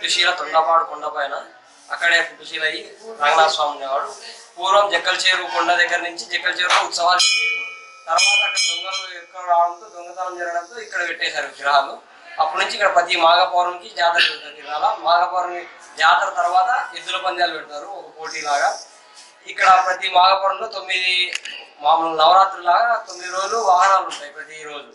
పుట్టుశీల తొండపాడు కొండ పైన అక్కడే పుట్టుశీల అయ్యి రంగనాథ స్వామి ఉండేవాడు. పూర్వం జక్కల చెరువు కొండ దగ్గర నుంచి జక్కల చెరువులో ఉత్సవాలు జరిగేవి. తర్వాత అక్కడ దొంగలు ఎక్కువ రావడంతో దొంగతనం జరగడంతో ఇక్కడ పెట్టేశారు విగ్రహాలు. అప్పటి నుంచి ఇక్కడ ప్రతి మాఘ పౌర్ణమికి జాతర పెడతారు. ఇలా మాఘ పౌర్ణమి జాతర తర్వాత ఎద్దుల పందాలు పెడతారు ఒక పోటీ లాగా. ఇక్కడ ప్రతి మాఘ పౌర్ణమిలో 9 మామూలు నవరాత్రి లాగా 9 రోజులు వాహనాలు ఉంటాయి ప్రతి రోజు.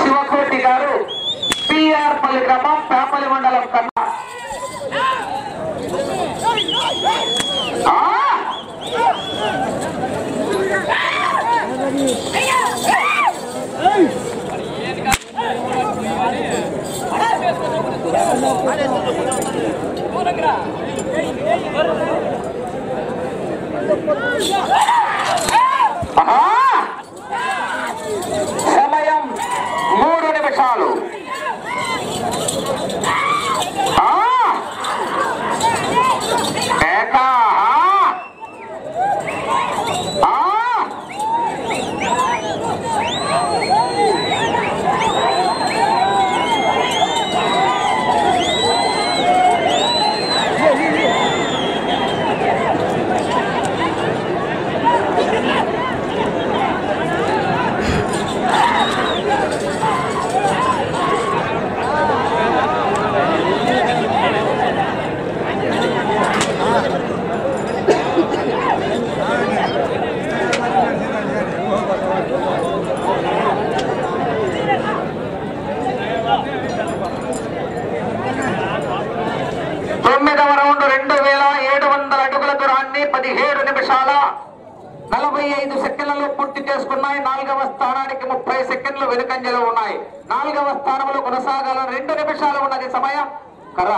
శివకోటి గారు పిఆర్ పల్లి గ్రామం పేపల్లి మండలం కన్నా సమయం 3 నిమిషాలు. పూర్తి చేసుకున్నాయి. 4వ స్థానానికి 30 సెకండ్లు వెనుకంజలో ఉన్నాయి. 4వ స్థానంలో కొనసాగాలని 2 నిమిషాలు ఉన్నది సమయం. కర్ర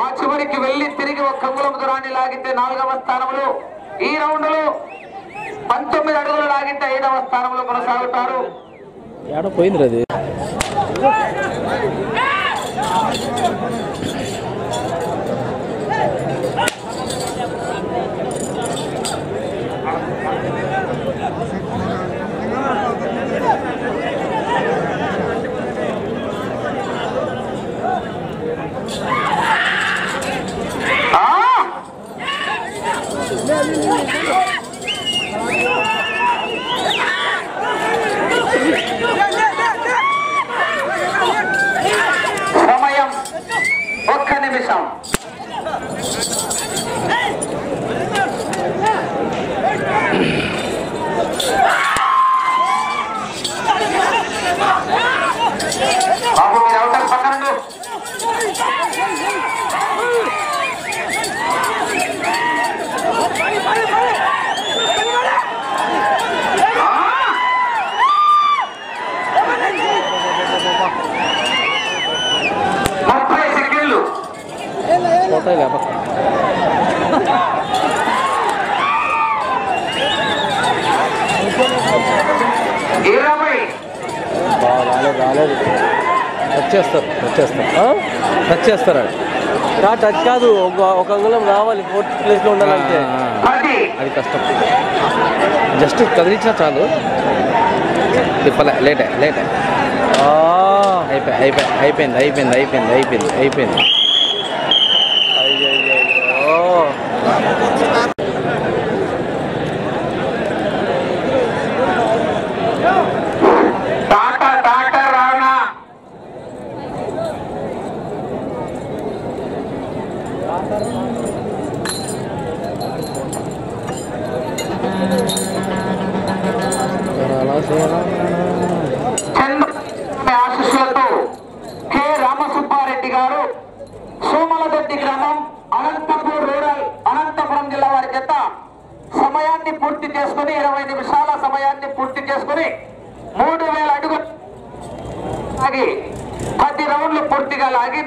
ఆ చివరికి వెళ్లి తిరిగి ఒక అంగుళం దూరాన్ని లాగితే 4వ స్థానంలో, ఈ రౌండ్ లో 19 అడుగులు లాగితే 5వ స్థానంలో కొనసాగుతారు. నిమిషం. బాబు మీరు అవుతారు పక్కన రాలేదు టచ్ చేస్తారు టచ్ కాదు ఒక అంగుళం రావాలి 4th ప్లేస్లో ఉండాలంటే అది కష్టం జస్ట్ కదిలించినా చాలు తిప్పలే లేట్ అయిపోయింది ఆశీస్సులతో కె రామసుబ్బారెడ్డి గారు సోమలదొడ్డి గ్రామం అనంతపూర్ రూరల్ అనంతపురం జిల్లా వారి చేత సమయాన్ని పూర్తి చేసుకుని 20 నిమిషాల సమయాన్ని పూర్తి చేసుకుని 3000 అడుగులు ఆగి 10 రౌండ్లు పూర్తిగా లాగి